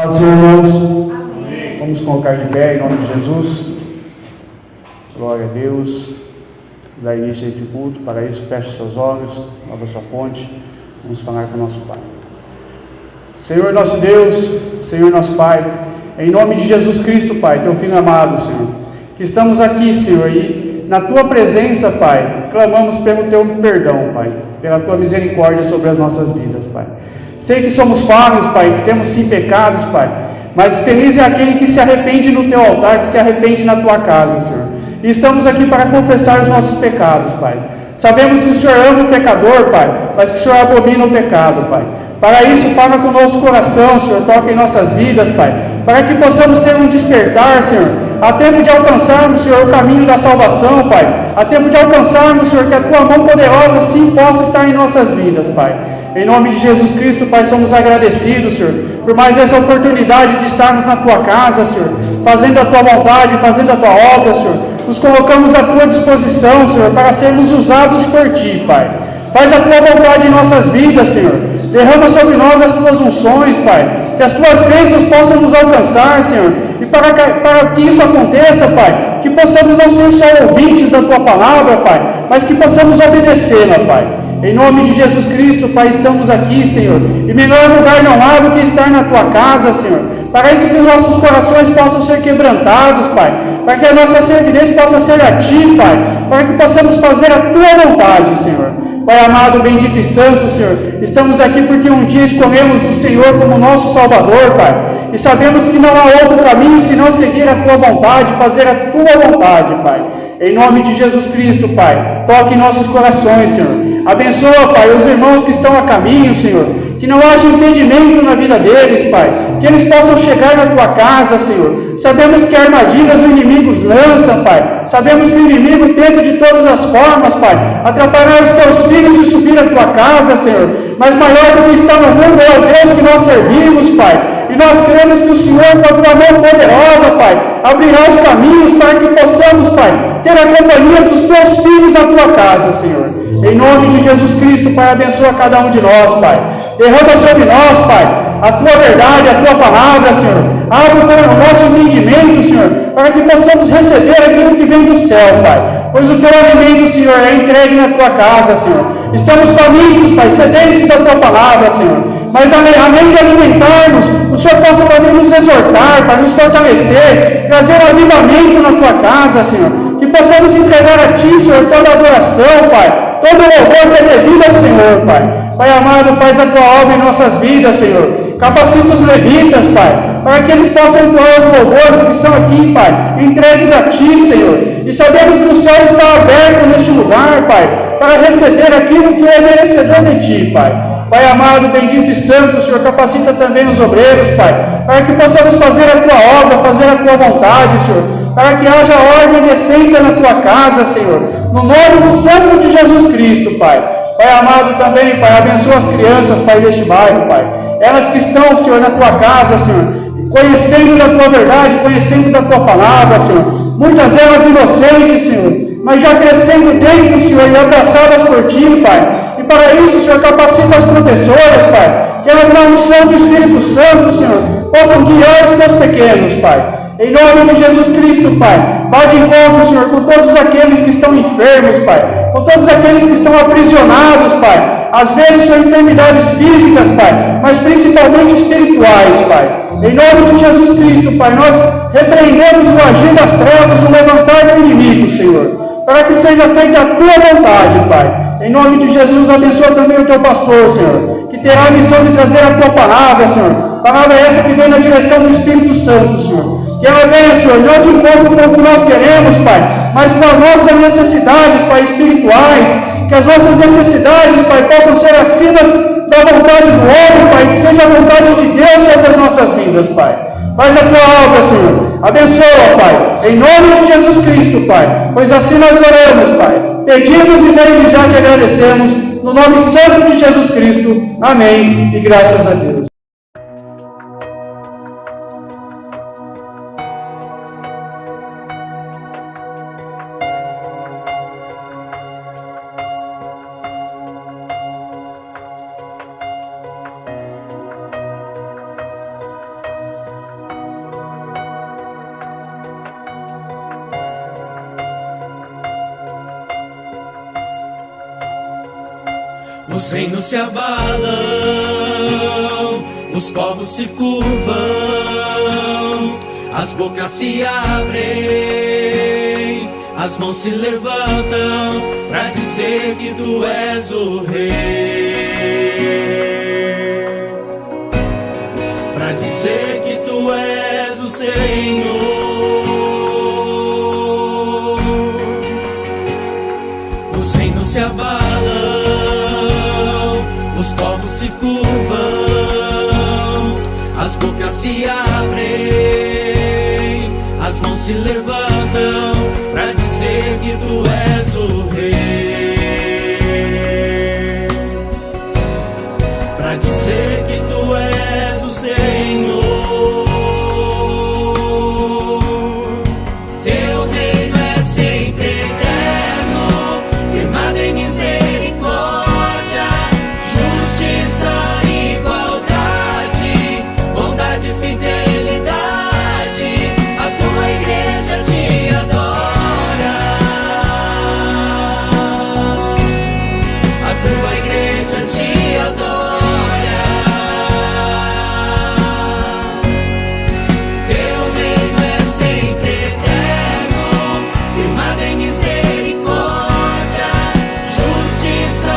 Paz, irmãos. Amém. Vamos colocar de pé em nome de Jesus. Glória a Deus. Dá início a esse culto. Para isso, feche seus olhos, abra sua fonte. Vamos falar com o nosso Pai. Senhor nosso Deus, Senhor nosso Pai, em nome de Jesus Cristo, Pai, teu Filho amado, Senhor, que estamos aqui, Senhor, e na tua presença, Pai, clamamos pelo teu perdão, Pai, pela tua misericórdia sobre as nossas vidas, Pai. Sei que somos falhos, Pai, que temos sim pecados, Pai, mas feliz é aquele que se arrepende no teu altar, que se arrepende na tua casa, Senhor. E estamos aqui para confessar os nossos pecados, Pai. Sabemos que o Senhor ama o pecador, Pai, mas que o Senhor abomina o pecado, Pai. Para isso, fala com o nosso coração, Senhor, toca em nossas vidas, Pai, para que possamos ter um despertar, Senhor, a tempo de alcançarmos, Senhor, o caminho da salvação, Pai, a tempo de alcançarmos, Senhor, que a Tua mão poderosa sim possa estar em nossas vidas, Pai. Em nome de Jesus Cristo, Pai, somos agradecidos, Senhor, por mais essa oportunidade de estarmos na Tua casa, Senhor, fazendo a Tua vontade, fazendo a Tua obra, Senhor. Nos colocamos à Tua disposição, Senhor, para sermos usados por Ti, Pai. Faz a Tua vontade em nossas vidas, Senhor. Derrama sobre nós as Tuas unções, Pai. Que as Tuas bênçãos possam nos alcançar, Senhor. E para que isso aconteça, Pai, que possamos não ser só ouvintes da Tua palavra, Pai, mas que possamos obedecê-la, Pai. Em nome de Jesus Cristo, Pai, estamos aqui, Senhor. E melhor lugar não há do que estar na Tua casa, Senhor. Para isso que os nossos corações possam ser quebrantados, Pai. Para que a nossa servidez possa ser a Ti, Pai. Para que possamos fazer a Tua vontade, Senhor. Pai amado, bendito e santo, Senhor, estamos aqui porque um dia escolhemos o Senhor como nosso Salvador, Pai, e sabemos que não há outro caminho senão seguir a Tua vontade, fazer a Tua vontade, Pai. Em nome de Jesus Cristo, Pai, toque em nossos corações, Senhor. Abençoa, Pai, os irmãos que estão a caminho, Senhor, que não haja impedimento na vida deles, Pai, que eles possam chegar na Tua casa, Senhor. Sabemos que armadilhas o inimigo lança, Pai. Sabemos que o inimigo tenta de todas as formas, Pai, atrapalhar os Teus filhos de subir à Tua casa, Senhor. Mas maior do que está no mundo é o Deus que nós servimos, Pai. E nós cremos que o Senhor, com a Tua mão poderosa, Pai, abrirá os caminhos para que possamos, Pai, ter a companhia dos Teus filhos na Tua casa, Senhor. Em nome de Jesus Cristo, Pai, abençoa cada um de nós, Pai. Derrama sobre nós, Pai, a Tua verdade, a Tua palavra, Senhor. Abre o nosso entendimento, Senhor, para que possamos receber aquilo que vem do céu, Pai. Pois o Teu alimento, Senhor, é entregue na Tua casa, Senhor. Estamos famintos, Pai, sedentos da Tua palavra, Senhor. Mas além de alimentarmos, o Senhor possa também nos exortar, para nos fortalecer, trazer avivamento na Tua casa, Senhor. Que possamos entregar a Ti, Senhor, toda a adoração, Pai. Todo o louvor que é devido ao Senhor, Pai. Pai amado, faz a Tua obra em nossas vidas, Senhor. Capacita os levitas, Pai, para que eles possam entoar os louvores que são aqui, Pai, entregues a Ti, Senhor. E sabemos que o céu está aberto neste lugar, Pai, para receber aquilo que é merecedor de Ti, Pai. Pai amado, bendito e santo, Senhor, capacita também os obreiros, Pai, para que possamos fazer a Tua obra, fazer a Tua vontade, Senhor, para que haja ordem e decência na Tua casa, Senhor, no nome santo de Jesus Cristo, Pai. Pai amado também, Pai, abençoa as crianças, Pai, deste bairro, Pai, elas que estão, Senhor, na Tua casa, Senhor, conhecendo da Tua verdade, conhecendo da Tua palavra, Senhor, muitas delas inocentes, Senhor, mas já crescendo dentro, Senhor, e abraçadas por Ti, Pai. E para isso, Senhor, capacita as professoras, Pai, que elas, na unção do Espírito Santo, Senhor, possam guiar os Teus pequenos, Pai. Em nome de Jesus Cristo, Pai, vá de encontro, Senhor, com todos aqueles que estão enfermos, Pai, com todos aqueles que estão aprisionados, Pai, às vezes são enfermidades físicas, Pai, mas principalmente espirituais, Pai. Em nome de Jesus Cristo, Pai, nós repreendemos o agir das trevas, o levantar do inimigo, Senhor, para que seja feita a Tua vontade, Pai. Em nome de Jesus, abençoa também o Teu pastor, Senhor, que terá a missão de trazer a Tua palavra, Senhor. Palavra essa que vem na direção do Espírito Santo, Senhor. Que ela venha, Senhor, não de encontro com o que nós queremos, Pai, mas com as nossas necessidades, Pai, espirituais. Que as nossas necessidades, Pai, possam ser acima da vontade do homem, Pai, que seja a vontade de Deus sobre as nossas vidas, Pai. Faz a Tua obra, Senhor. Abençoa, Pai, em nome de Jesus Cristo, Pai, pois assim nós oramos, Pai. Pedimos e desde já te agradecemos, no nome santo de Jesus Cristo. Amém. E graças a Deus. Os reinos se abalam, os povos se curvam, as bocas se abrem, as mãos se levantam pra dizer que tu és o rei, pra dizer que tu és o Senhor. Os reinos se abalam, os povos se curvam, as bocas se abrem, as mãos se levantam pra dizer que tu és o rei, pra dizer que tu és o Senhor. Teu reino é sempre eterno, firmado em misericórdia, justiça, igualdade, bondade, fidelidade. A tua igreja te adora, a tua igreja te adora. Teu reino é sempre eterno, firmado em misericórdia, justiça,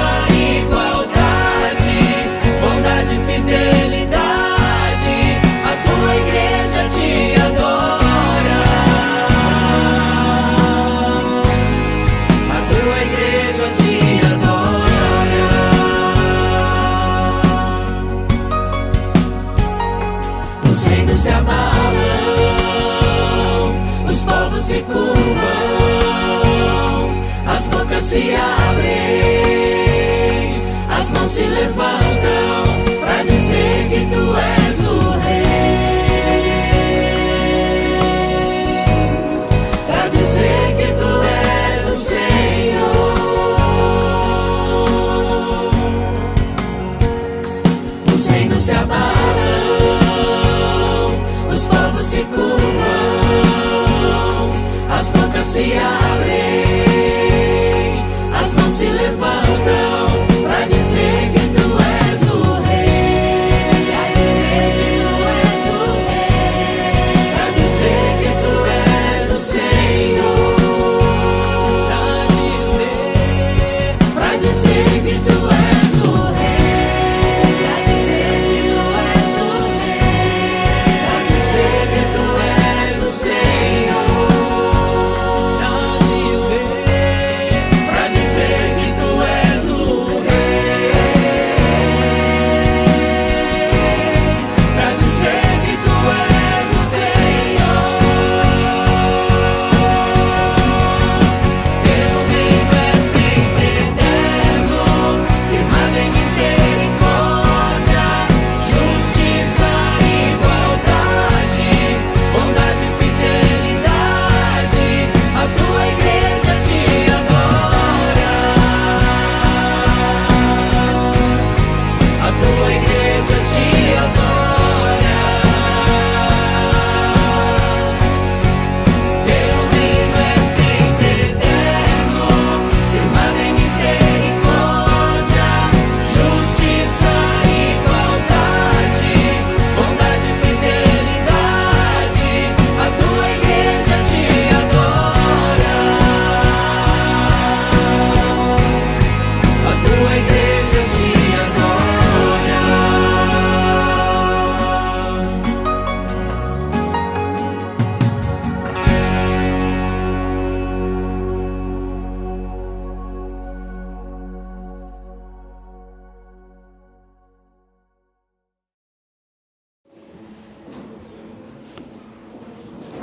igualdade, bondade, fidelidade. A tua igreja te adora, a tua igreja te adora. Os reinos se abalam, os povos se curvam, as bocas se abrem, as mãos se levantam pra dizer que tu és o rei, pra dizer que tu és o Senhor. Os reinos se abalam, os povos se curvam, as bocas se abrem, as mãos se levantam pra dizer que tu és o rei, pra dizer que tu és o rei, pra dizer que tu és o Senhor, pra dizer que tu és o rei, pra dizer que tu és o rei, pra dizer que tu és o Senhor, pra dizer que tu és o rei, pra dizer que tu és o Senhor. Teu reino é sempre eterno, firmado em misericórdia, justiça, igualdade, bondade, fidelidade. A tua igreja te adora, a tua igreja te adora. Teu reino é sempre eterno, firmado em misericórdia, justiça, igualdade, bondade, fidelidade. A tua igreja te adora, a tua igreja te adora.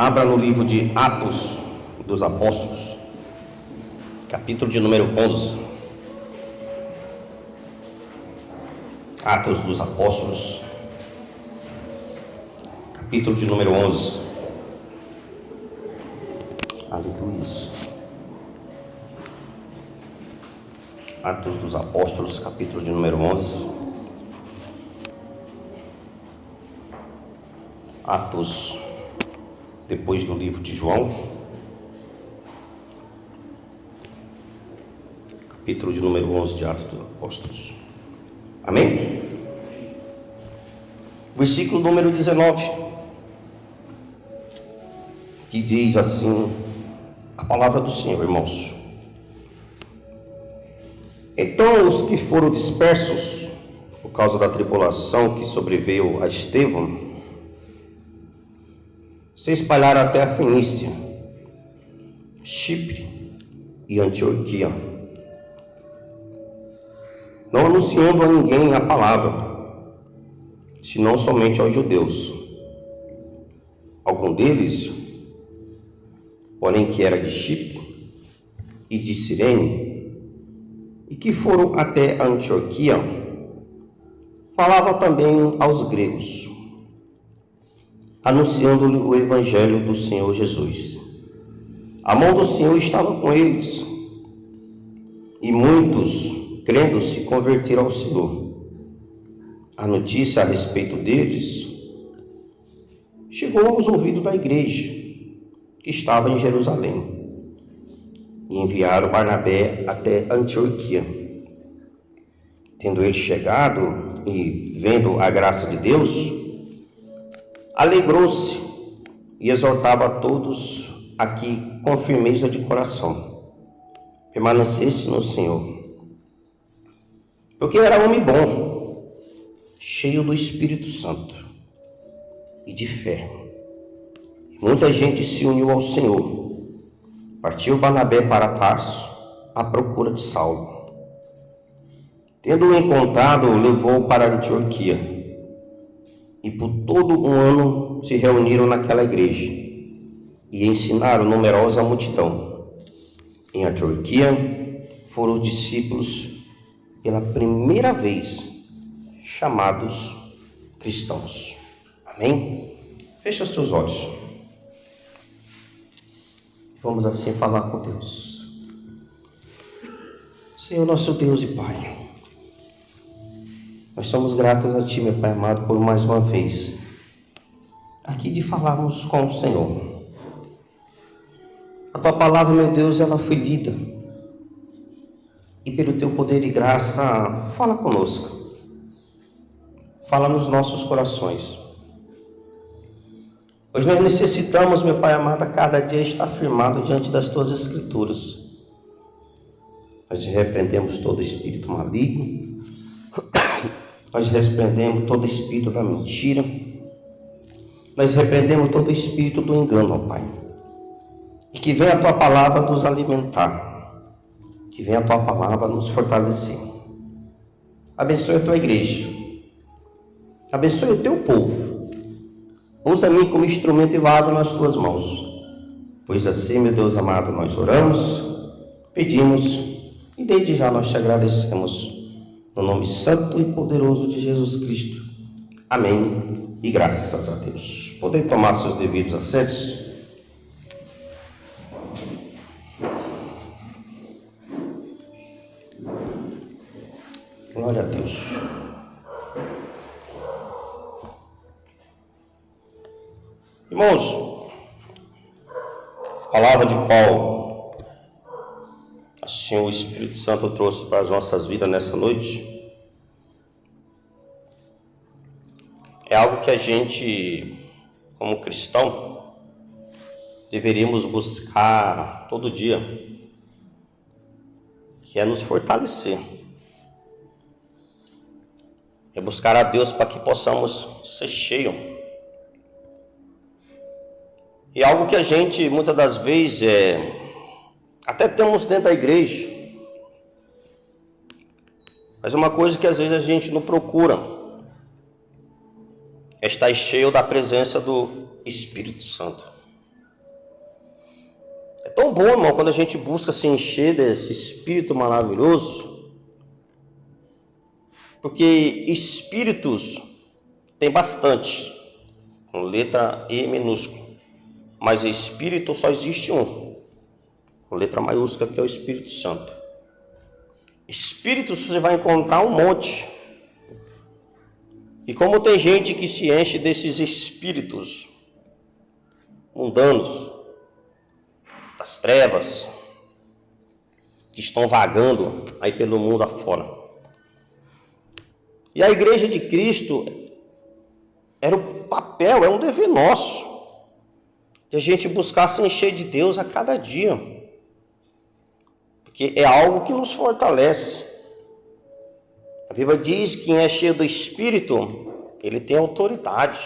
Abra no livro de Atos dos Apóstolos, capítulo de número 11. Atos dos Apóstolos, capítulo de número 11. Aleluia. Atos dos Apóstolos, capítulo de número 11. Atos, depois do livro de João, capítulo de número 11 de Atos dos Apóstolos. Amém? Versículo número 19, que diz assim a palavra do Senhor, irmãos. Então os que foram dispersos por causa da tribulação que sobreveio a Estevão se espalharam até a Fenícia, Chipre e Antioquia, não anunciando a ninguém a palavra, senão somente aos judeus. Algum deles, porém, que era de Chipre e de Cirene, e que foram até Antioquia, falava também aos gregos, anunciando-lhe o evangelho do Senhor Jesus. A mão do Senhor estava com eles, e muitos, crendo, se converteram ao Senhor. A notícia a respeito deles chegou aos ouvidos da igreja que estava em Jerusalém, e enviaram Barnabé até Antioquia. Tendo ele chegado e vendo a graça de Deus, alegrou-se e exortava a todos a que, com firmeza de coração, permanecesse no Senhor. Porque era homem bom, cheio do Espírito Santo e de fé. E muita gente se uniu ao Senhor. Partiu Barnabé para Tarso à procura de Saulo. Tendo-o encontrado, o levou para Antioquia. E por todo um ano se reuniram naquela igreja e ensinaram numerosa multidão. Em Antioquia foram os discípulos pela primeira vez chamados cristãos. Amém? Fecha os teus olhos. Vamos assim falar com Deus. Senhor, nosso Deus e Pai, nós somos gratos a Ti, meu Pai amado, por mais uma vez aqui de falarmos com o Senhor. A Tua palavra, meu Deus, ela foi lida, e pelo Teu poder e graça, fala conosco, fala nos nossos corações. Pois nós necessitamos, meu Pai amado, a cada dia estar firmado diante das Tuas Escrituras. Nós repreendemos todo espírito maligno, nós repreendemos todo espírito da mentira, nós repreendemos todo espírito do engano, ó Pai. E que venha a Tua palavra nos alimentar, que venha a Tua palavra nos fortalecer. Abençoe a Tua igreja, abençoe o Teu povo. Usa-me como instrumento e vaso nas Tuas mãos. Pois assim, meu Deus amado, nós oramos, pedimos e desde já nós Te agradecemos. No nome santo e poderoso de Jesus Cristo. Amém. E graças a Deus. Podem tomar seus devidos assentos. Glória a Deus. Irmãos, a palavra de Paulo, assim o Espírito Santo trouxe para as nossas vidas nessa noite, é algo que a gente, como cristão, deveríamos buscar todo dia, que é nos fortalecer, é buscar a Deus para que possamos ser cheios. E algo que a gente, muitas das vezes, até temos dentro da igreja, mas é uma coisa que às vezes a gente não procura, é estar cheio da presença do Espírito Santo. É tão bom, irmão, quando a gente busca se encher desse Espírito maravilhoso, porque Espíritos tem bastante, com letra E minúscula. Mas Espírito só existe um, com letra maiúscula, que é o Espírito Santo. Espíritos você vai encontrar um monte. E como tem gente que se enche desses espíritos mundanos, das trevas, que estão vagando aí pelo mundo afora. E a igreja de Cristo era o papel, é um dever nosso, de a gente buscar se encher de Deus a cada dia, porque é algo que nos fortalece. A Bíblia diz que quem é cheio do Espírito, ele tem autoridade.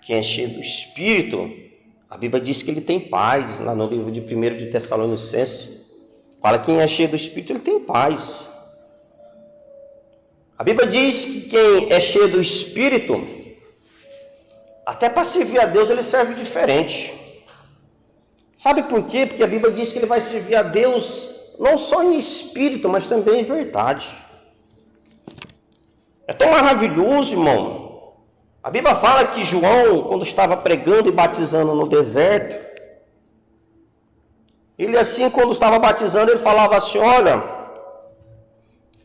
Quem é cheio do Espírito, a Bíblia diz que ele tem paz. Lá no livro de 1 de Tessalonicenses, fala que quem é cheio do Espírito, ele tem paz. A Bíblia diz que quem é cheio do Espírito, até para servir a Deus, ele serve diferente. Sabe por quê? Porque a Bíblia diz que ele vai servir a Deus não só em espírito, mas também em verdade. É tão maravilhoso, irmão. A Bíblia fala que João, quando estava pregando e batizando no deserto, ele assim, quando estava batizando, ele falava assim: olha,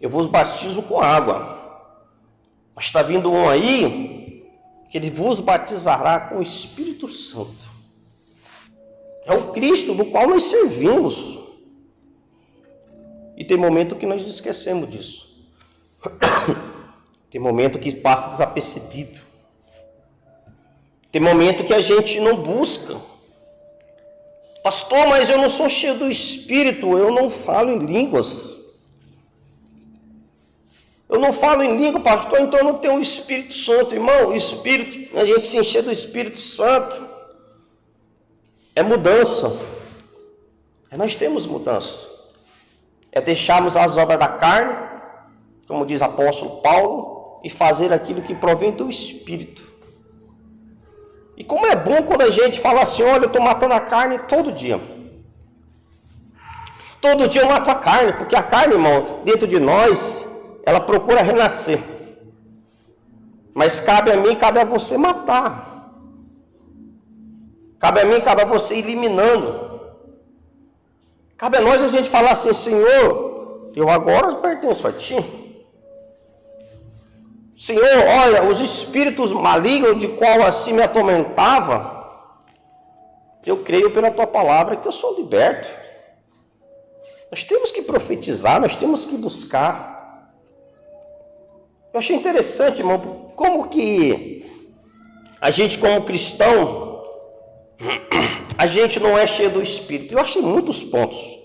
eu vos batizo com água, mas está vindo um aí, que ele vos batizará com o Espírito Santo. É o Cristo do qual nós servimos. E tem momento que nós esquecemos disso. Tem momento que passa desapercebido. Tem momento que a gente não busca. Pastor, mas eu não sou cheio do Espírito, eu não falo em línguas. Eu não falo em língua, pastor, então eu não tenho o Espírito Santo. Irmão, o Espírito, a gente se encher do Espírito Santo é mudança. Nós temos mudança. É deixarmos as obras da carne, como diz o apóstolo Paulo, e fazer aquilo que provém do Espírito. E como é bom quando a gente fala assim: olha, eu estou matando a carne todo dia. Todo dia eu mato a carne, porque a carne, irmão, dentro de nós, ela procura renascer. Mas cabe a mim, cabe a você matar. Cabe a mim, cabe a você ir eliminando. Cabe a nós a gente falar assim: Senhor, eu agora pertenço a Ti. Senhor, olha, os espíritos malignos de qual assim me atormentava, eu creio pela Tua palavra que eu sou liberto. Nós temos que profetizar, nós temos que buscar. Eu achei interessante, irmão, como que a gente como cristão, a gente não é cheio do Espírito. Eu achei muitos pontos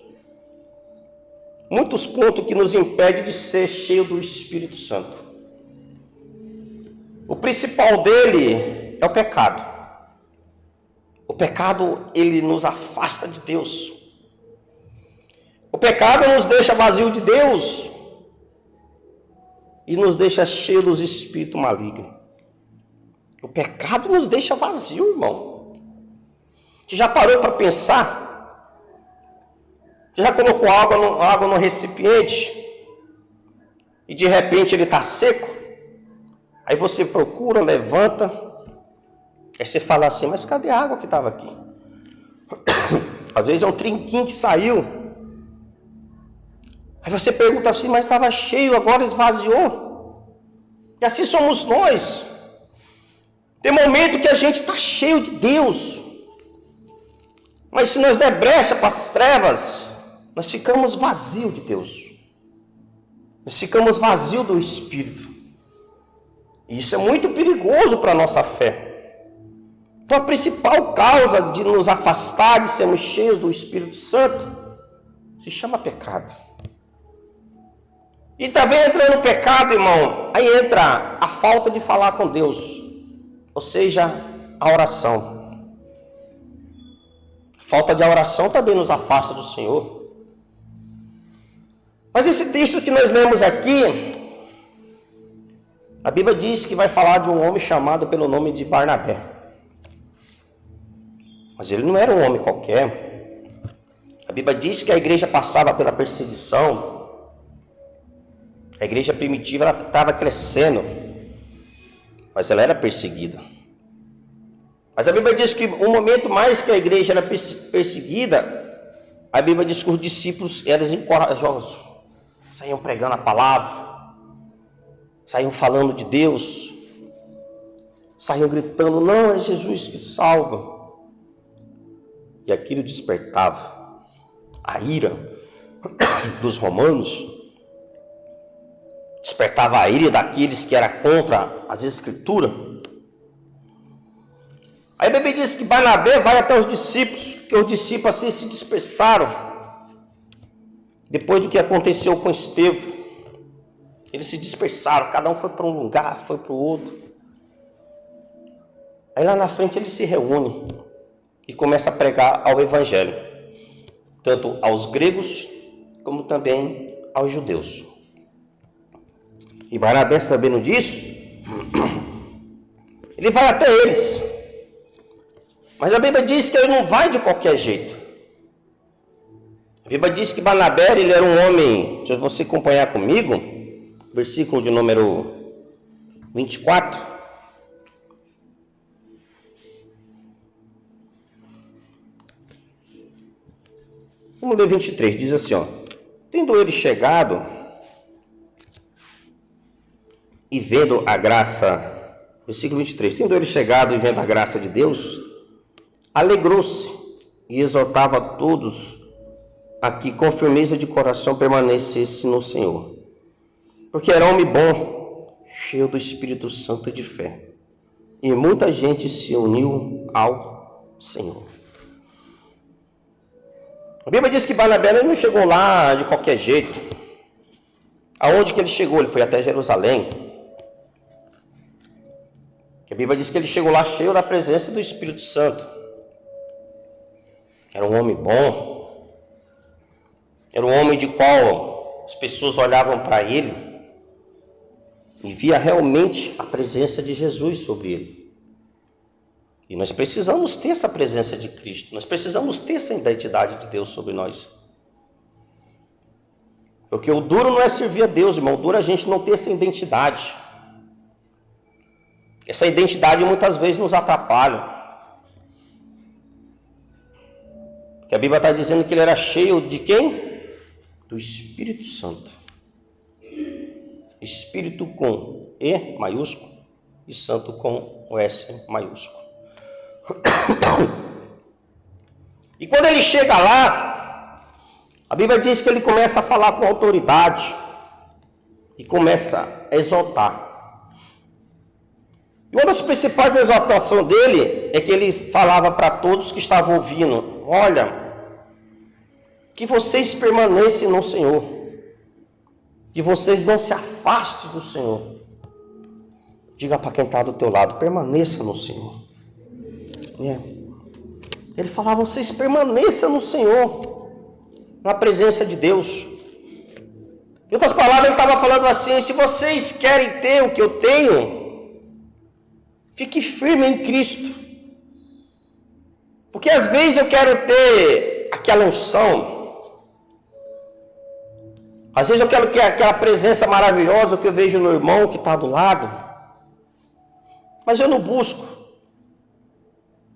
que nos impedem de ser cheio do Espírito Santo. O principal dele é o pecado. O pecado, ele nos afasta de Deus. O pecado nos deixa vazio de Deus e nos deixa cheio dos espíritos malignos. O pecado nos deixa vazio, irmão. Você já parou para pensar? Você já colocou água no recipiente e de repente ele está seco? Aí você procura, levanta, aí você fala assim: mas cadê a água que estava aqui? Às vezes é um trinquinho que saiu. Aí você pergunta assim: mas estava cheio, agora esvaziou. E assim somos nós. Tem momento que a gente está cheio de Deus, mas se nós der brecha para as trevas, nós ficamos vazios de Deus. Nós ficamos vazios do Espírito. Isso é muito perigoso para a nossa fé. Então a principal causa de nos afastar de sermos cheios do Espírito Santo se chama pecado. E também entrando no pecado, irmão, aí entra a falta de falar com Deus, ou seja, a oração. A falta de oração também nos afasta do Senhor. Mas esse texto que nós lemos aqui, a Bíblia diz que vai falar de um homem chamado pelo nome de Barnabé. Mas ele não era um homem qualquer. A Bíblia diz que a igreja passava pela perseguição. A igreja primitiva estava crescendo, mas ela era perseguida. Mas a Bíblia diz que o momento mais que a igreja era perseguida, a Bíblia diz que os discípulos eram corajosos, saíam pregando a palavra, saíam falando de Deus, saíam gritando: não, é Jesus que salva. E aquilo despertava a ira dos romanos, despertava a ira daqueles que eram contra as Escrituras. Aí a Bíblia diz que Barnabé vai até os discípulos, que os discípulos assim se dispersaram, depois do que aconteceu com Estevão. Eles se dispersaram, cada um foi para um lugar, foi para o outro. Aí lá na frente ele se reúne e começa a pregar ao Evangelho, tanto aos gregos como também aos judeus. E Barnabé, sabendo disso, ele vai até eles. Mas a Bíblia diz que ele não vai de qualquer jeito. A Bíblia diz que Barnabé, ele era um homem, se você acompanhar comigo, versículo de número 24. Vamos ler 23, diz assim, ó. Tendo ele chegado e vendo a graça, versículo 23, tendo ele chegado e vendo a graça de Deus, alegrou-se e exortava a todos a que com firmeza de coração permanecesse no Senhor. Porque era homem bom, cheio do Espírito Santo e de fé. E muita gente se uniu ao Senhor. A Bíblia diz que Barnabé não chegou lá de qualquer jeito. Aonde que ele chegou? Ele foi até Jerusalém. A Bíblia diz que ele chegou lá cheio da presença do Espírito Santo. Era um homem bom. Era um homem de qual as pessoas olhavam para ele e via realmente a presença de Jesus sobre ele. E nós precisamos ter essa presença de Cristo. Nós precisamos ter essa identidade de Deus sobre nós. Porque o duro não é servir a Deus, irmão. O duro é a gente não ter essa identidade. Essa identidade muitas vezes nos atrapalha. Porque a Bíblia está dizendo que ele era cheio de quem? Do Espírito Santo. Espírito com E maiúsculo e Santo com o S maiúsculo. E quando ele chega lá, a Bíblia diz que ele começa a falar com autoridade e começa a exaltar. E uma das principais exaltações dele é que ele falava para todos que estavam ouvindo: olha, que vocês permanecem no Senhor, que vocês não se afastem do Senhor. Diga para quem está do teu lado: permaneça no Senhor. Ele falava: vocês permaneçam no Senhor, na presença de Deus. Em outras palavras, ele estava falando assim: se vocês querem ter o que eu tenho, fique firme em Cristo. Porque às vezes eu quero ter aquela unção, às vezes eu quero ter aquela presença maravilhosa que eu vejo no irmão que está do lado, mas eu não busco.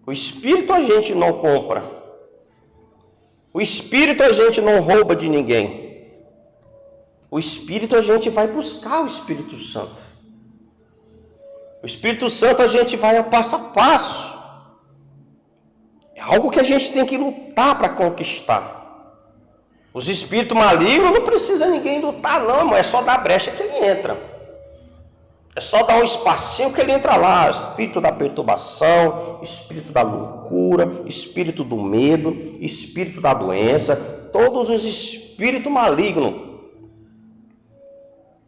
O Espírito a gente não compra. O Espírito a gente não rouba de ninguém. O Espírito a gente vai buscar o Espírito Santo. O Espírito Santo a gente vai a passo a passo. É algo que a gente tem que lutar para conquistar. Os espíritos malignos não precisa ninguém lutar não, irmão. É só dar brecha que ele entra. É só dar um espacinho que ele entra lá. Espírito da perturbação, espírito da loucura, espírito do medo, espírito da doença, todos os espíritos malignos.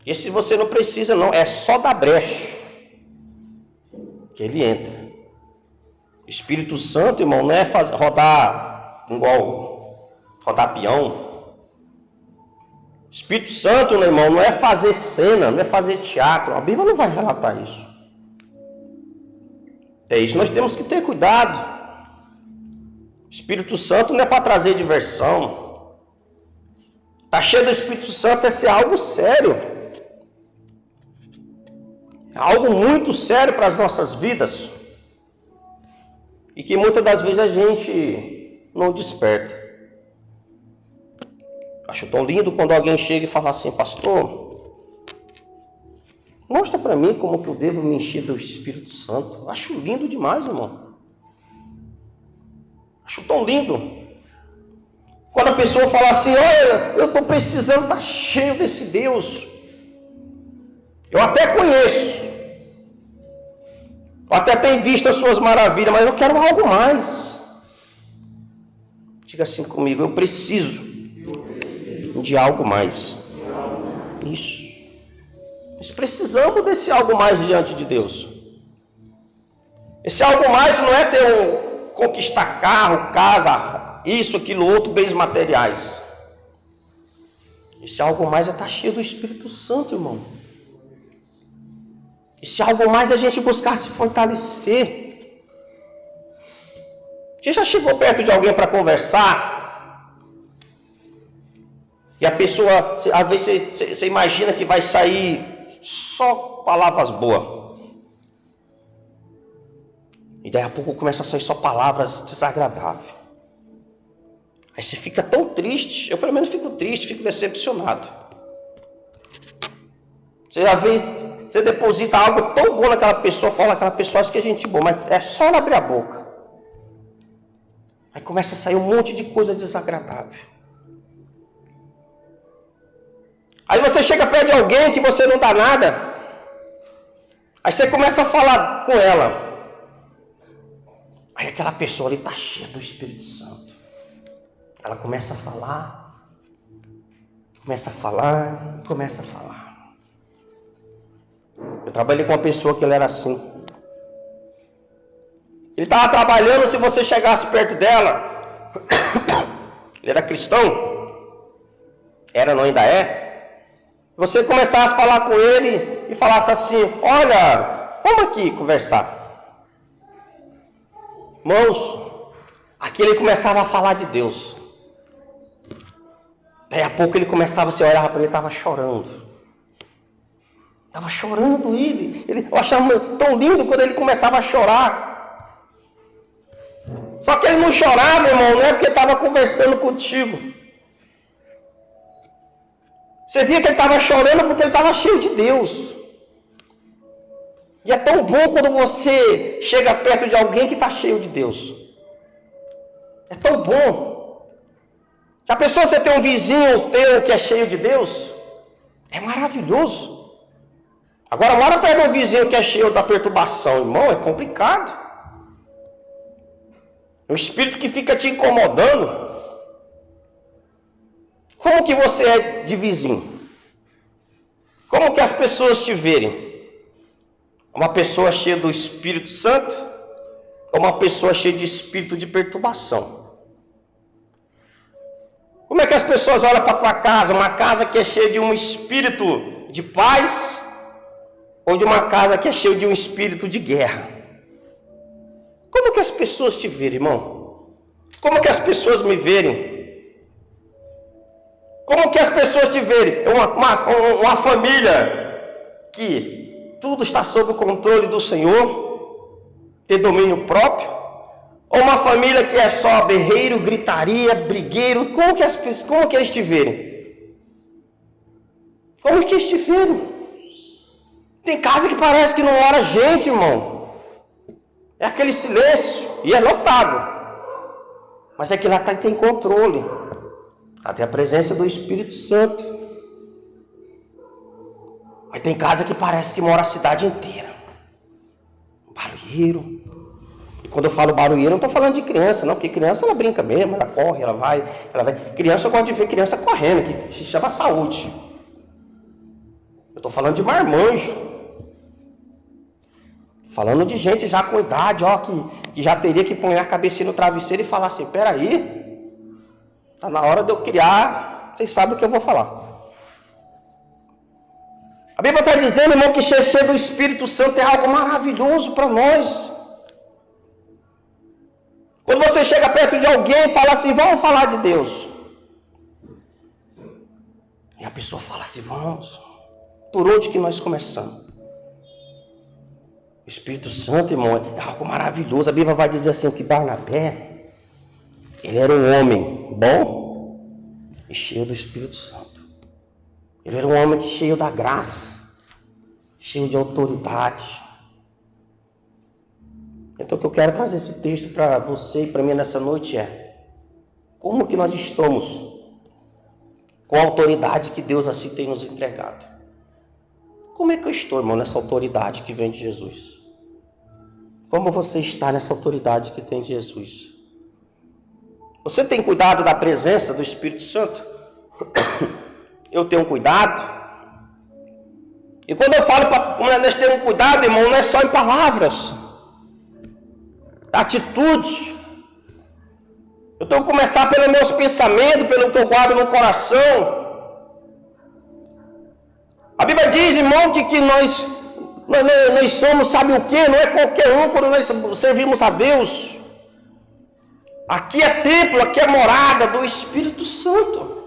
Esse você não precisa não, é só dar brecha que ele entra. Espírito Santo, irmão, não é rodar igual rodar peão. Espírito Santo, meu irmão, não é fazer cena, não é fazer teatro. A Bíblia não vai relatar isso. É isso, nós temos que ter cuidado. Espírito Santo não é para trazer diversão. Está cheio do Espírito Santo é ser algo sério. É algo muito sério para as nossas vidas. E que muitas das vezes a gente não desperta. Acho tão lindo quando alguém chega e fala assim: pastor, mostra para mim como que eu devo me encher do Espírito Santo. Acho lindo demais, irmão. Acho tão lindo. Quando a pessoa fala assim, olha, eu estou precisando estar cheio desse Deus. Eu até conheço. Eu até tenho visto as suas maravilhas, mas eu quero algo mais. Diga assim comigo, eu preciso de algo mais. Isso. Nós precisamos desse algo mais diante de Deus. Esse algo mais não é ter conquistar carro, casa, isso, aquilo, outro, bens materiais. Esse algo mais é estar cheio do Espírito Santo, irmão. Esse algo mais é a gente buscar se fortalecer. Você já chegou perto de alguém para conversar? E a pessoa, às vezes você imagina que vai sair só palavras boas. E daí a pouco começa a sair só palavras desagradáveis. Aí você fica tão triste, eu pelo menos fico triste, fico decepcionado. Você já vê, você deposita algo tão bom naquela pessoa, fala aquela pessoa, acha que é gente boa, mas é só ela abrir a boca. Aí começa a sair um monte de coisa desagradável. Aí você chega perto de alguém que você não dá nada. Aí você começa a falar com ela. Aí aquela pessoa ali está cheia do Espírito Santo. Ela começa a falar. Começa a falar. Começa a falar. Eu trabalhei com uma pessoa que ele era assim. Ele estava trabalhando, se você chegasse perto dela. Ele era cristão. Era, não ainda é. Você começasse a falar com ele e falasse assim, olha, vamos aqui conversar. Irmãos, aqui ele começava a falar de Deus. Daí a pouco ele começava, você olhava para ele, estava chorando. Estava chorando eu achava tão lindo quando ele começava a chorar. Só que ele não chorava, irmão, não é porque estava conversando contigo. Você via que ele estava chorando porque ele estava cheio de Deus. E é tão bom quando você chega perto de alguém que está cheio de Deus. É tão bom. Já pensou você ter um vizinho teu que é cheio de Deus? É maravilhoso. Agora, mora perto de um vizinho que é cheio da perturbação, irmão, é complicado. É um espírito que fica te incomodando. Como que você é de vizinho? Como que as pessoas te verem? Uma pessoa cheia do Espírito Santo? Ou uma pessoa cheia de espírito de perturbação? Como é que as pessoas olham para a tua casa? Uma casa que é cheia de um espírito de paz? Ou de uma casa que é cheia de um espírito de guerra? Como que as pessoas te verem, irmão? Como que as pessoas me verem? Como que as pessoas te verem? Uma família que tudo está sob o controle do Senhor, ter domínio próprio? Ou uma família que é só berreiro, gritaria, brigueiro? Como que eles te verem? Como que eles te verem? Tem casa que parece que não ora gente, irmão. É aquele silêncio, e é lotado. Mas é que lá tem controle. Até a presença do Espírito Santo. Mas tem casa que parece que mora a cidade inteira. Barulheiro. E quando eu falo barulheiro, não estou falando de criança, não. Porque criança ela brinca mesmo, ela corre, ela vai. Criança, eu gosto de ver criança correndo, que se chama saúde. Eu estou falando de marmanjo. Falando de gente já com idade, ó, que já teria que pôr a cabecinha no travesseiro e falar assim, peraí. Está na hora de eu criar, vocês sabem o que eu vou falar. A Bíblia está dizendo, irmão, que cheio do Espírito Santo é algo maravilhoso para nós. Quando você chega perto de alguém e fala assim, vamos falar de Deus. E a pessoa fala assim, vamos. Por onde que nós começamos? O Espírito Santo, irmão, é algo maravilhoso. A Bíblia vai dizer assim, que Barnabé, ele era um homem bom e cheio do Espírito Santo. Ele era um homem cheio da graça, cheio de autoridade. Então o que eu quero trazer esse texto para você e para mim nessa noite é: Como que nós estamos com a autoridade que Deus assim tem nos entregado? Como é que eu estou, irmão, nessa autoridade que vem de Jesus? Como você está nessa autoridade que tem de Jesus? Você tem cuidado da presença do Espírito Santo? Eu tenho cuidado. E quando eu falo como nós temos cuidado, irmão, não é só em palavras, atitude. Eu tenho que começar pelos meus pensamentos, pelo que eu guardo no coração. A Bíblia diz, irmão, que nós somos, sabe o que? Não é qualquer um quando nós servimos a Deus. Aqui é templo, aqui é morada do Espírito Santo.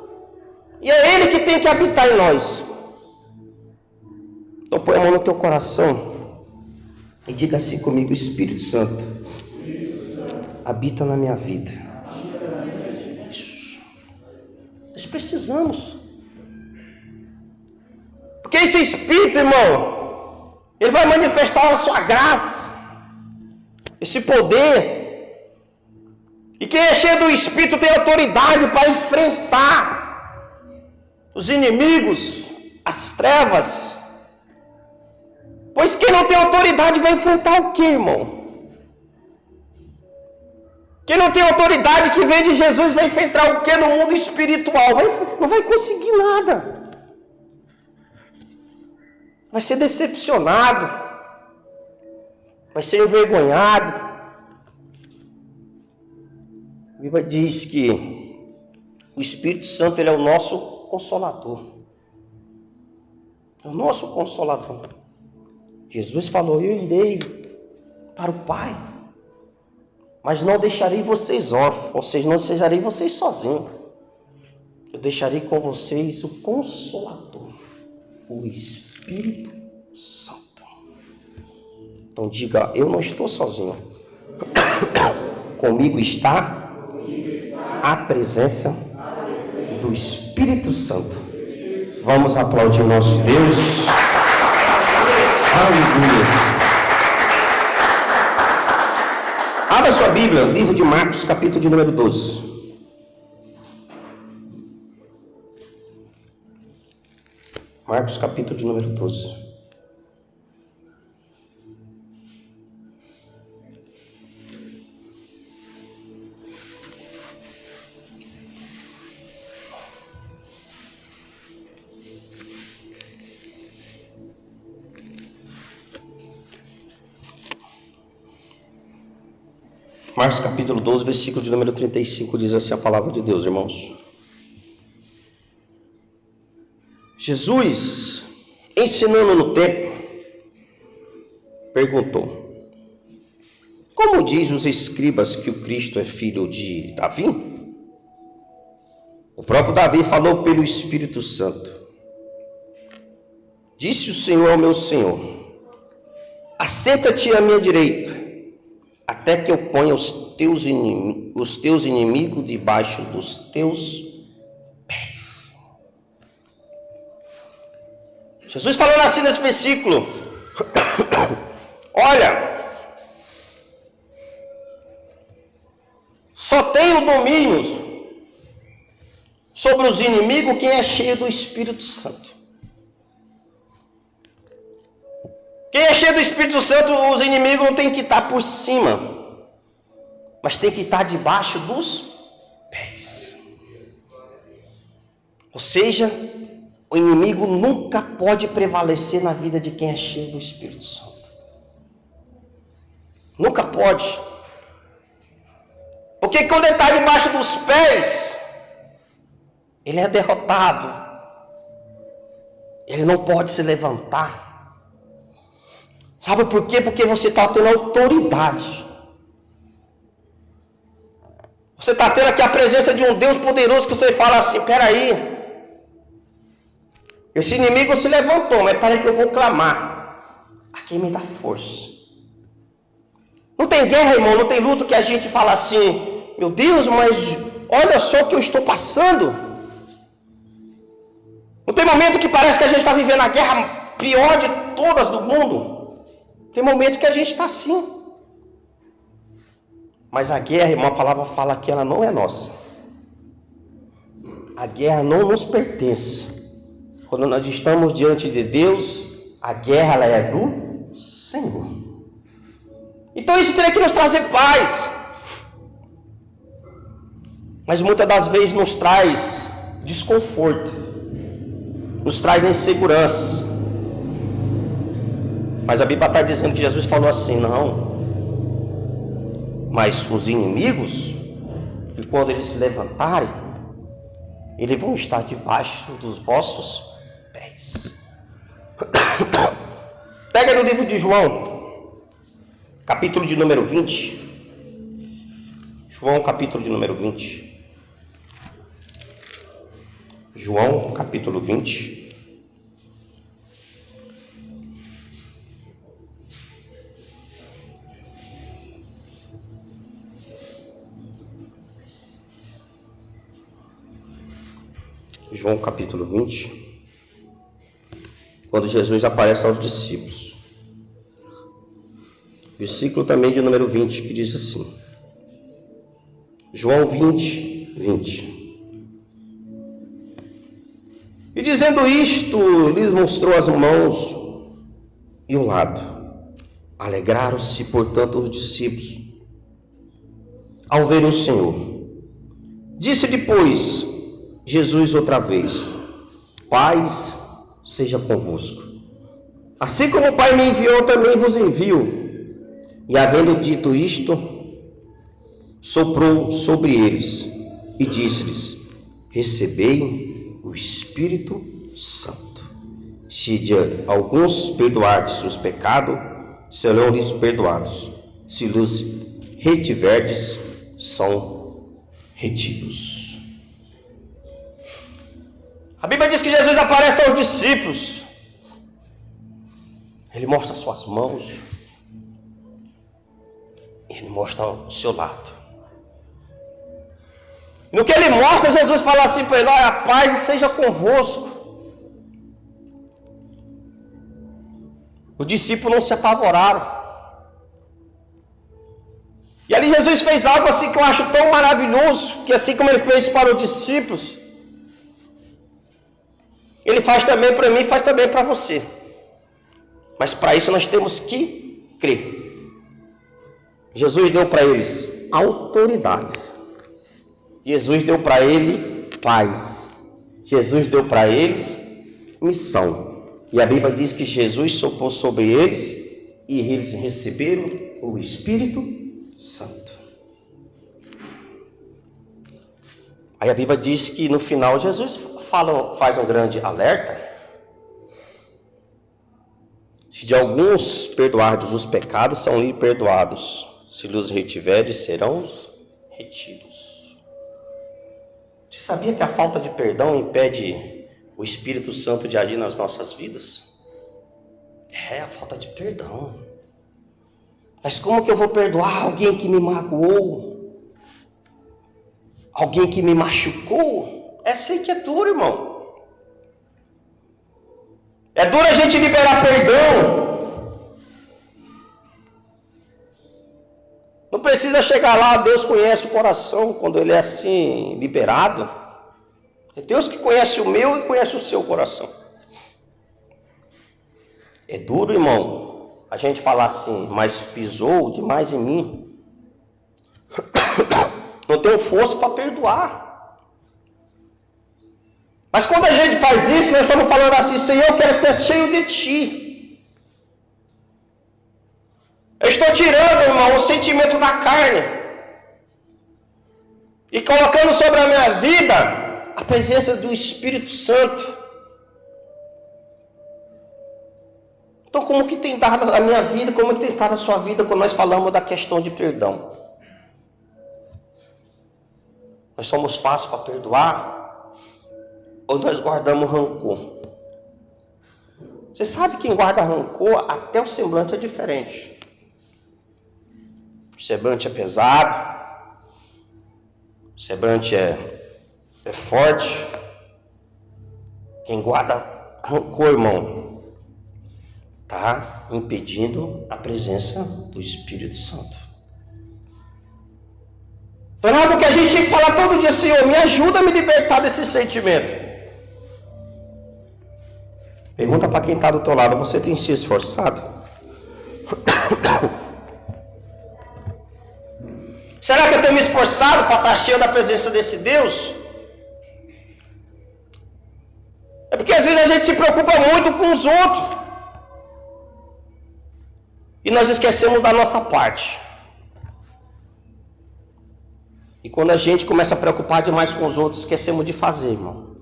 E é Ele que tem que habitar em nós. Então põe a mão no teu coração e diga assim comigo: Espírito Santo, habita na minha vida. Isso. Nós precisamos. Porque esse Espírito, irmão, ele vai manifestar a sua graça, esse poder. E quem é cheio do Espírito tem autoridade para enfrentar os inimigos, as trevas. Pois quem não tem autoridade vai enfrentar o que, irmão? Quem não tem autoridade que vem de Jesus vai enfrentar o que no mundo espiritual? Não vai conseguir nada. Vai ser decepcionado. Vai ser envergonhado. A Bíblia diz que o Espírito Santo ele é o nosso consolador. É o nosso consolador. Jesus falou: eu irei para o Pai, mas não deixarei vocês órfãos, ou seja, não deixarei vocês sozinhos. Eu deixarei com vocês o Consolador, o Espírito Santo. Então diga: eu não estou sozinho. Comigo está a presença do Espírito Santo. Vamos aplaudir nosso Deus. Aleluia. Abra sua Bíblia, livro de Marcos, capítulo de número 12. Marcos, capítulo de número 12. Marcos capítulo 12, versículo de número 35, diz assim a palavra de Deus, irmãos. Jesus, ensinando no templo, perguntou: como diz os escribas que o Cristo é filho de Davi? O próprio Davi falou pelo Espírito Santo. Disse o Senhor ao meu Senhor: assenta-te à minha direita, até que eu ponha os teus inimigos debaixo dos teus pés. Jesus falando assim nesse versículo: olha, só tem o domínio sobre os inimigos quem é cheio do Espírito Santo. Quem é cheio do Espírito Santo, os inimigos não tem que estar por cima, mas tem que estar debaixo dos pés. Ou seja, o inimigo nunca pode prevalecer na vida de quem é cheio do Espírito Santo. Nunca pode. Porque quando ele está debaixo dos pés, ele é derrotado. Ele não pode se levantar. Sabe por quê? Porque você está tendo autoridade. Você está tendo aqui a presença de um Deus poderoso que você fala assim: peraí, esse inimigo se levantou, mas peraí que eu vou clamar a quem me dá força. Não tem guerra, irmão, não tem luta que a gente fala assim: meu Deus, mas olha só o que eu estou passando. Não tem momento que parece que a gente está vivendo a guerra pior de todas do mundo. Tem momento que a gente está assim. Mas a guerra, irmão, a palavra fala que ela não é nossa. a guerra não nos pertence. Quando nós estamos diante de Deus, a guerra ela é do Senhor. Então isso teria que nos trazer paz. Mas muitas das vezes nos traz desconforto, nos traz insegurança. Mas a Bíblia está dizendo que Jesus falou assim, não. Mas os inimigos, e quando eles se levantarem, eles vão estar debaixo dos vossos pés. Pega no livro de João, capítulo de número 20. João, capítulo de número 20. João, capítulo 20. João capítulo 20, quando Jesus aparece aos discípulos. Versículo também de número 20, que diz assim. João 20, 20. E dizendo isto, lhes mostrou as mãos e o lado. Alegraram-se, portanto, os discípulos ao verem o Senhor. Disse depois Jesus outra vez: paz seja convosco. Assim como o Pai me enviou, também vos envio. E havendo dito isto, soprou sobre eles e disse-lhes: recebei o Espírito Santo. Se de alguns perdoardes os pecados, serão-lhes perdoados. Se lhes retiverdes, são retidos. A Bíblia diz que Jesus aparece aos discípulos. Ele mostra suas mãos. Ele mostra o seu lado. No que ele mostra, Jesus fala assim para ele: olha, a paz seja convosco. Os discípulos não se apavoraram. E ali Jesus fez algo assim que eu acho tão maravilhoso, que assim como ele fez para os discípulos, ele faz também para mim, faz também para você. Mas para isso nós temos que crer. Jesus deu para eles autoridade. Jesus deu para ele paz. Jesus deu para eles missão. E a Bíblia diz que Jesus soprou sobre eles e eles receberam o Espírito Santo. Aí a Bíblia diz que no final Jesus faz um grande alerta. Se de alguns perdoardes os pecados, são-lhe perdoados. Se lhes retiverdes, serão retidos. Você sabia que a falta de perdão impede o Espírito Santo de agir nas nossas vidas? É a falta de perdão. Mas como que eu vou perdoar alguém que me magoou? Alguém que me machucou? Essa que é duro, irmão. É duro a gente liberar perdão. Não precisa chegar lá, Deus conhece o coração quando ele é assim, liberado. É Deus que conhece o meu e conhece o seu coração. É duro, irmão, a gente falar assim, mas pisou demais em mim. Não tenho força para perdoar. Mas quando a gente faz isso, nós estamos falando assim: Senhor, eu quero ter cheio de Ti. Eu estou tirando, irmão, o sentimento da carne e colocando sobre a minha vida a presença do Espírito Santo. Então, como que tem dado a minha vida, como que tem dado a sua vida quando nós falamos da questão de perdão? Nós somos fáceis para perdoar? Ou nós guardamos rancor? Você sabe que quem guarda rancor, até o semblante é diferente. O semblante é pesado. O semblante é forte. Quem guarda rancor, irmão, está impedindo a presença do Espírito Santo. Então não é algo que a gente tinha que falar todo dia, Senhor, me ajuda a me libertar desse sentimento. Pergunta para quem está do teu lado, você tem se esforçado? Será que eu tenho me esforçado para estar cheio da presença desse Deus? É porque às vezes a gente se preocupa muito com os outros. E nós esquecemos da nossa parte. E quando a gente começa a preocupar demais com os outros, esquecemos de fazer, irmão.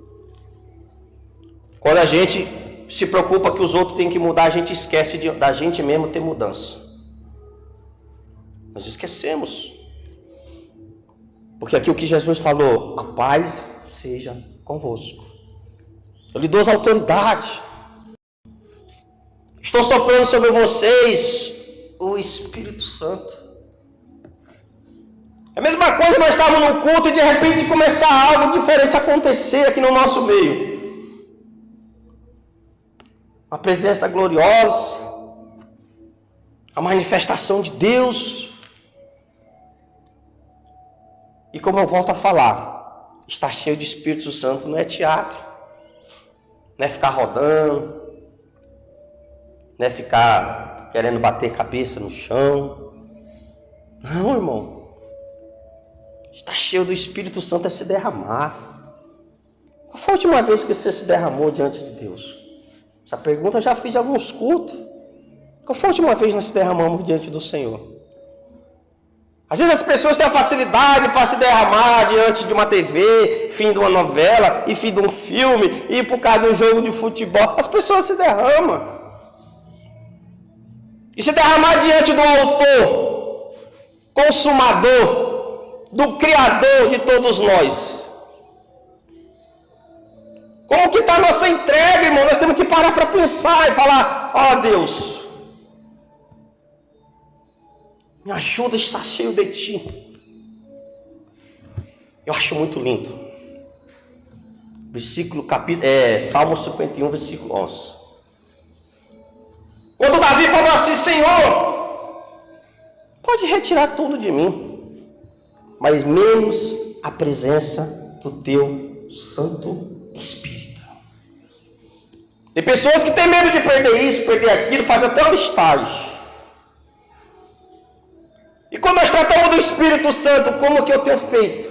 Quando a gente se preocupa que os outros têm que mudar, a gente esquece da gente mesmo ter mudança. Nós esquecemos. Porque aqui o que Jesus falou, a paz seja convosco. Eu lhe dou as autoridades. Estou soprando sobre vocês o Espírito Santo. É a mesma coisa, nós estávamos num culto e de repente começar algo diferente a acontecer aqui no nosso meio. Uma presença gloriosa, a manifestação de Deus. E como eu volto a falar, estar cheio de Espírito Santo não é teatro, não é ficar rodando, não é ficar querendo bater cabeça no chão. Não, irmão. Estar cheio do Espírito Santo é se derramar. Qual foi a última vez que você se derramou diante de Deus? Essa pergunta eu já fiz em alguns cultos. Qual foi a última vez que nós se derramamos diante do Senhor? Às vezes as pessoas têm a facilidade para se derramar diante de uma TV, fim de uma novela, e fim de um filme, e por causa de um jogo de futebol. As pessoas se derramam. E se derramar diante do autor, consumador, do Criador de todos nós. Como que está a nossa entrega, irmão? Nós temos que parar para pensar e falar, ó Deus, me ajuda a estar cheio de Ti. Eu acho muito lindo. Salmo 51, versículo 11. Quando Davi falou assim, Senhor, pode retirar tudo de mim, mas menos a presença do Teu Santo Espírito. Tem pessoas que têm medo de perder isso, perder aquilo, fazem até uma listagem. E quando nós tratamos do Espírito Santo, como que eu tenho feito?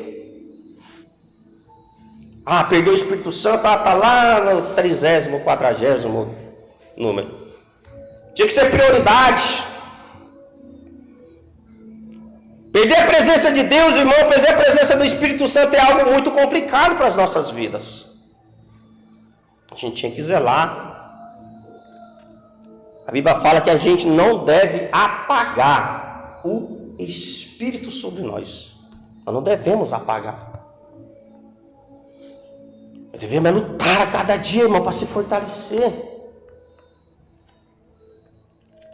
Perdeu o Espírito Santo, está lá no 30º, 40º número. Tinha que ser prioridade. Perder a presença de Deus, irmão, perder a presença do Espírito Santo é algo muito complicado para as nossas vidas. A gente tinha que zelar. A Bíblia fala que a gente não deve apagar o Espírito sobre nós. Nós não devemos apagar. Nós devemos lutar a cada dia, irmão, para se fortalecer.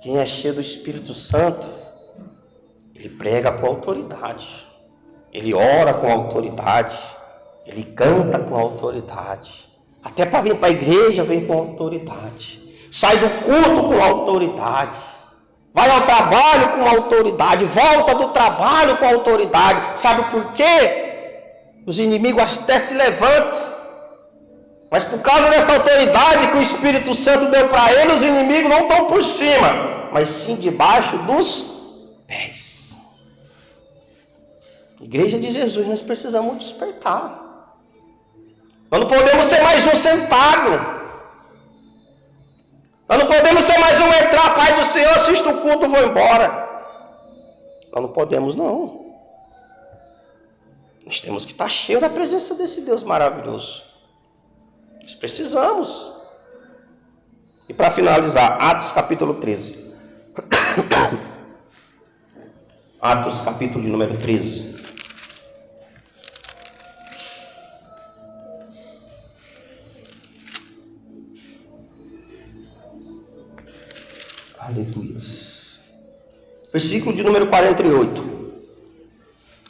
Quem é cheio do Espírito Santo, ele prega com autoridade. Ele ora com autoridade. Ele canta com autoridade. Até para vir para a igreja, vem com autoridade. Sai do culto com autoridade. Vai ao trabalho com autoridade. Volta do trabalho com autoridade. Sabe por quê? Os inimigos até se levantam. Mas por causa dessa autoridade que o Espírito Santo deu para ele, os inimigos não estão por cima, mas sim debaixo dos pés. Igreja de Jesus, nós precisamos despertar. Nós não podemos ser mais um sentado. Nós não podemos ser mais um entrar, Pai do Senhor, assisto o culto e vou embora. Nós não podemos, não. Nós temos que estar cheios da presença desse Deus maravilhoso. Nós precisamos. E para finalizar, Atos capítulo 13. Atos capítulo de número 13. Aleluia. Versículo de número 48.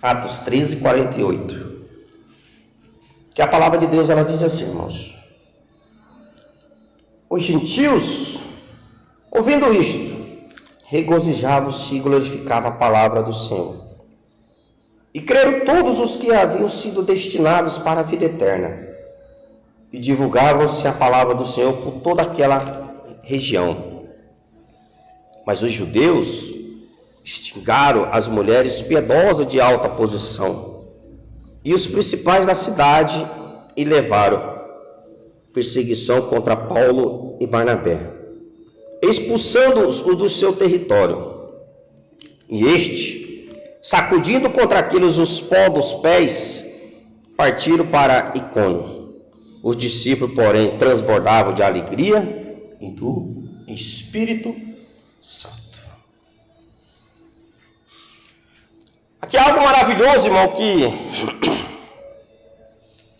Atos 13, 48. Que a palavra de Deus, ela diz assim, irmãos. Os gentios, ouvindo isto, regozijavam-se e glorificavam a palavra do Senhor. E creram todos os que haviam sido destinados para a vida eterna. E divulgavam-se a palavra do Senhor por toda aquela região. Mas os judeus extingaram as mulheres piedosas de alta posição e os principais da cidade e levaram perseguição contra Paulo e Barnabé, expulsando-os do seu território. E este, sacudindo contra aqueles os pó dos pés, partiram para Icônio. Os discípulos, porém, transbordavam de alegria e do Espírito Santo. Aqui é algo maravilhoso, irmão, que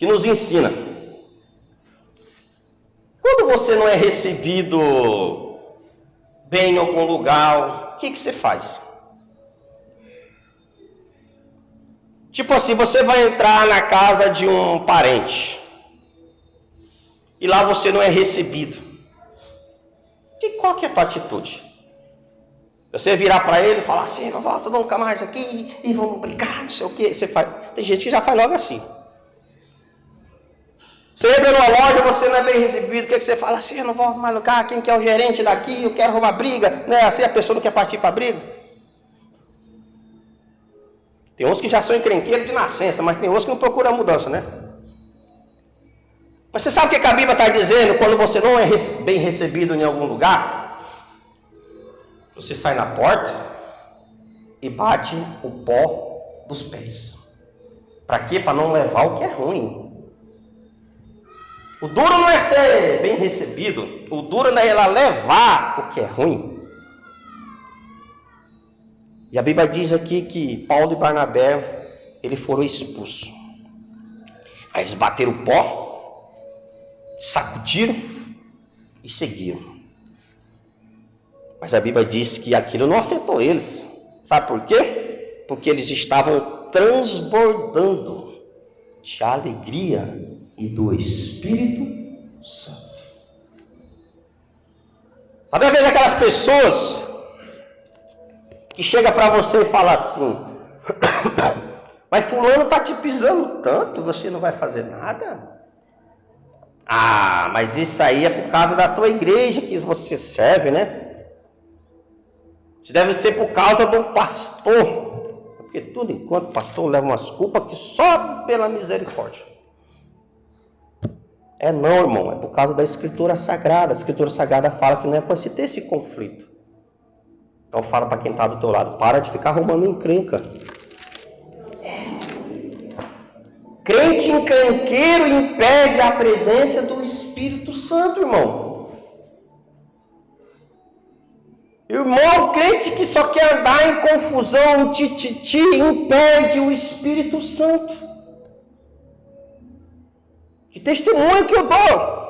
nos ensina. Quando você não é recebido bem em algum lugar, o que você faz? Tipo assim, você vai entrar na casa de um parente e lá você não é recebido. Qual que é a tua atitude? Você virar para ele e falar assim, não volta nunca mais aqui e vamos brigar, não sei o que. Você faz. Tem gente que já faz logo assim. Você entra numa loja, você não é bem recebido, o que você fala assim, eu não volto mais lugar, quem que é o gerente daqui, eu quero arrumar briga, não é assim, a pessoa não quer partir para briga. Tem uns que já são encrenqueiros de nascença, mas tem outros que não procuram mudança, né? Mas você sabe o que a Bíblia está dizendo quando você não é bem recebido em algum lugar? Você sai na porta e bate o pó dos pés. Para quê? Para não levar o que é ruim. O duro não é ser bem recebido, o duro não é ela levar o que é ruim. E a Bíblia diz aqui que Paulo e Barnabé, eles foram expulsos. Aí eles bateram o pó, sacudiram e seguiram. Mas a Bíblia diz que aquilo não afetou eles. Sabe por quê? Porque eles estavam transbordando de alegria e do Espírito Santo. Sabe, às vezes aquelas pessoas que chega para você e fala assim, mas fulano está te pisando tanto, você não vai fazer nada? Ah, mas isso aí é por causa da tua igreja que você serve, né? Isso deve ser por causa do pastor, porque tudo enquanto o pastor leva umas culpas que só pela misericórdia. É não, irmão, é por causa da Escritura Sagrada. A Escritura Sagrada fala que não é para se ter esse conflito. Então fala para quem está do teu lado, para de ficar arrumando encrenca. Crente encrenqueiro impede a presença do Espírito Santo, irmão. Irmão, crente que só quer andar em confusão, em tititi, impede o Espírito Santo. Que testemunho que eu dou.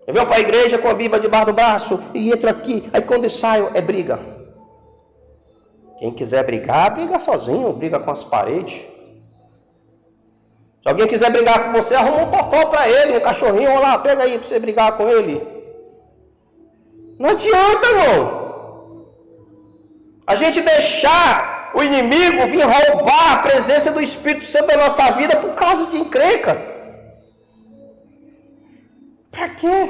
Eu venho para a igreja com a Bíblia debaixo do braço e entro aqui, aí quando eu saio é briga. Quem quiser brigar, briga sozinho, briga com as paredes. Se alguém quiser brigar com você, arruma um tocó para ele, um cachorrinho, olha lá, pega aí para você brigar com ele. Não adianta, irmão. A gente deixar o inimigo vir roubar a presença do Espírito Santo da nossa vida por causa de encrenca. Para quê?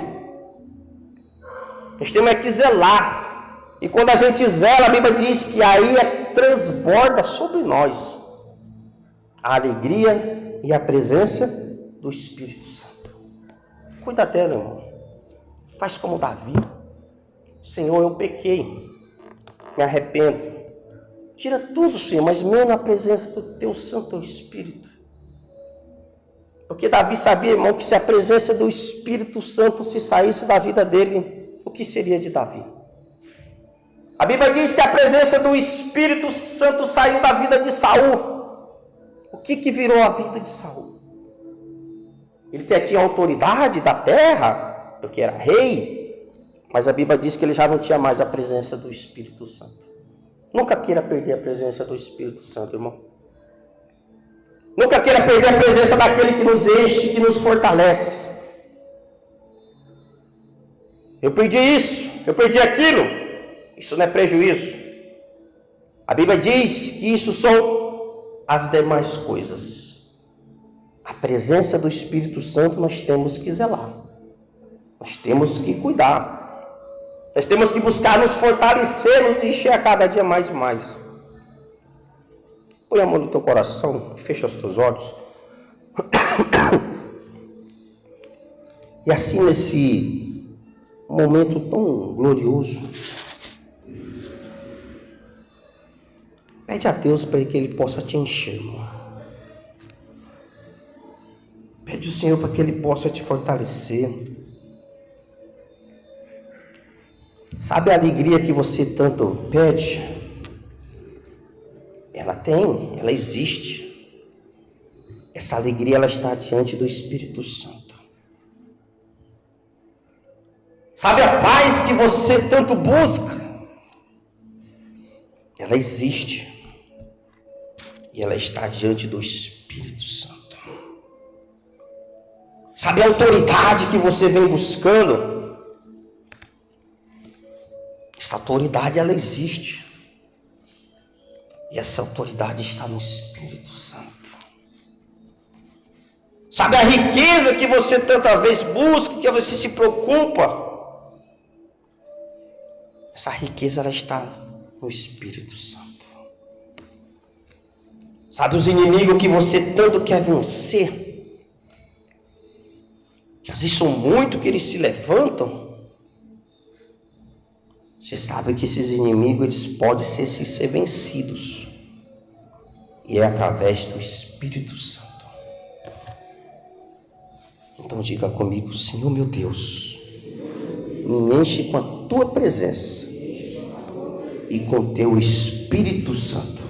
Nós temos que zelar. E quando a gente zela, a Bíblia diz que aí transborda sobre nós a alegria e a presença do Espírito Santo. Cuida dela, irmão. Faz como Davi. Senhor, eu pequei. Me arrependo. Tira tudo, Senhor, mas menos a presença do teu Santo Espírito. Porque Davi sabia, irmão, que se a presença do Espírito Santo se saísse da vida dele, o que seria de Davi? A Bíblia diz que a presença do Espírito Santo saiu da vida de Saul. O que virou a vida de Saul? Ele tinha autoridade da terra, porque era rei, mas a Bíblia diz que ele já não tinha mais a presença do Espírito Santo. Nunca queira perder a presença do Espírito Santo, irmão. Nunca queira perder a presença daquele que nos enche, que nos fortalece. Eu perdi isso, eu perdi aquilo. Isso não é prejuízo. A Bíblia diz que isso são as demais coisas. A presença do Espírito Santo nós temos que zelar. Nós temos que cuidar. Nós temos que buscar nos fortalecer, nos encher a cada dia mais e mais. Põe a mão no teu coração, fecha os teus olhos. E assim, nesse momento tão glorioso, pede a Deus para que Ele possa te encher, irmão. Pede ao Senhor para que Ele possa te fortalecer. Sabe a alegria que você tanto pede? Ela tem, ela existe. Essa alegria, ela está diante do Espírito Santo. Sabe a paz que você tanto busca? Ela existe. E ela está diante do Espírito Santo. Sabe a autoridade que você vem buscando? Essa autoridade, ela existe. E essa autoridade está no Espírito Santo. Sabe a riqueza que você tanta vez busca, que você se preocupa? Essa riqueza, ela está no Espírito Santo. Sabe os inimigos que você tanto quer vencer? Que às vezes são muito que eles se levantam. Você sabe que esses inimigos, eles podem ser vencidos. E é através do Espírito Santo. Então diga comigo: Senhor meu Deus, me enche com a Tua presença e com Teu Espírito Santo.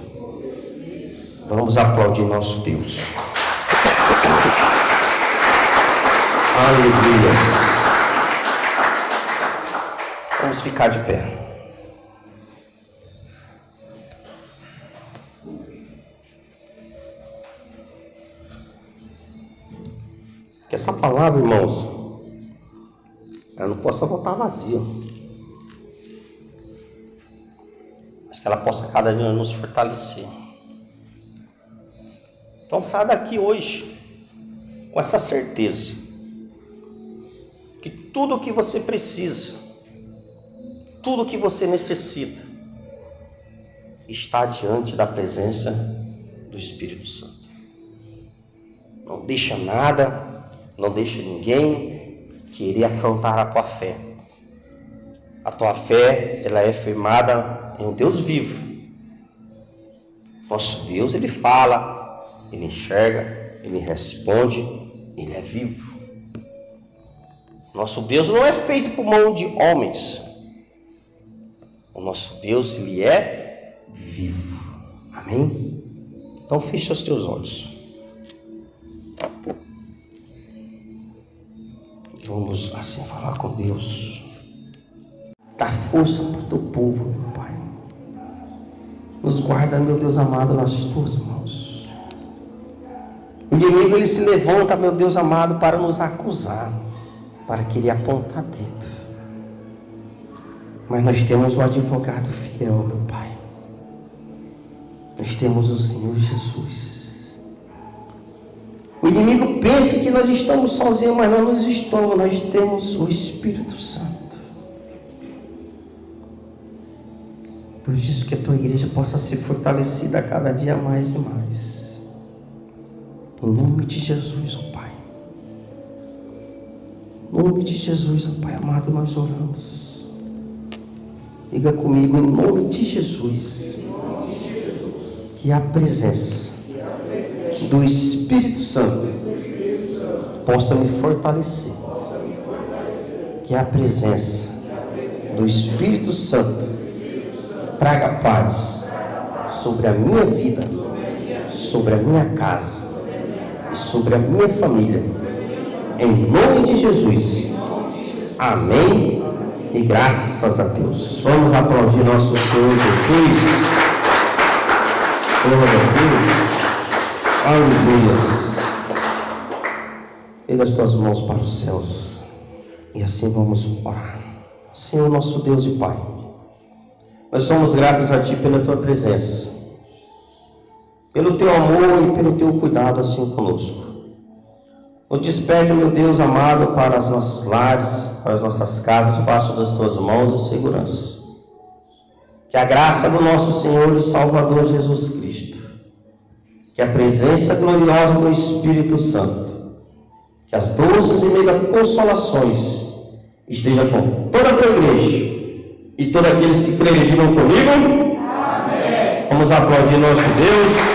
Vamos aplaudir nosso Deus. Aleluia. Vamos ficar de pé. Que essa palavra, irmãos, ela não possa voltar vazia, mas que ela possa cada dia nos fortalecer. Então saia daqui hoje com essa certeza que tudo o que você precisa, tudo o que você necessita, está diante da presença do Espírito Santo. Não deixa nada, não deixa ninguém querer afrontar a tua fé. A tua fé, ela é firmada em um Deus vivo. Nosso Deus, Ele fala, Ele enxerga, Ele responde, Ele é vivo. Nosso Deus não é feito por mão de homens. O nosso Deus, Ele é vivo. Amém? Então fecha os teus olhos. Vamos assim falar com Deus. Dá força para o teu povo, meu Pai. Nos guarda, meu Deus amado, nas tuas mãos. O inimigo, ele se levanta, meu Deus amado, para nos acusar, para querer apontar dedo. Mas nós temos o advogado fiel, meu Pai. Nós temos o Senhor Jesus. O inimigo pensa que nós estamos sozinhos, mas não nós estamos. Nós temos o Espírito Santo. Por isso que a tua igreja possa ser fortalecida a cada dia mais e mais. Em nome de Jesus, ó Pai. Em nome de Jesus, ó Pai amado, nós oramos. Diga comigo, em nome de Jesus, que a presença do Espírito Santo possa me fortalecer. Que a presença do Espírito Santo traga paz sobre a minha vida, sobre a minha casa e sobre a minha família. Em nome de Jesus. Amém. E graças a Deus. Vamos aplaudir nosso Senhor Jesus. Glória a Deus. Aleluia. Erga as tuas mãos para os céus. E assim vamos orar. Senhor nosso Deus e Pai, Nós somos gratos a Ti pela Tua presença, pelo Teu amor e pelo Teu cuidado assim conosco. Nos despede, meu Deus amado, para os nossos lares, para as nossas casas, debaixo das Tuas mãos e segurança. Que a graça do nosso Senhor e Salvador Jesus Cristo, que a presença gloriosa do Espírito Santo, que as doces e meias consolações esteja com toda a tua igreja e todos aqueles que crerem, digam comigo. Amém. Vamos aplaudir nosso Deus.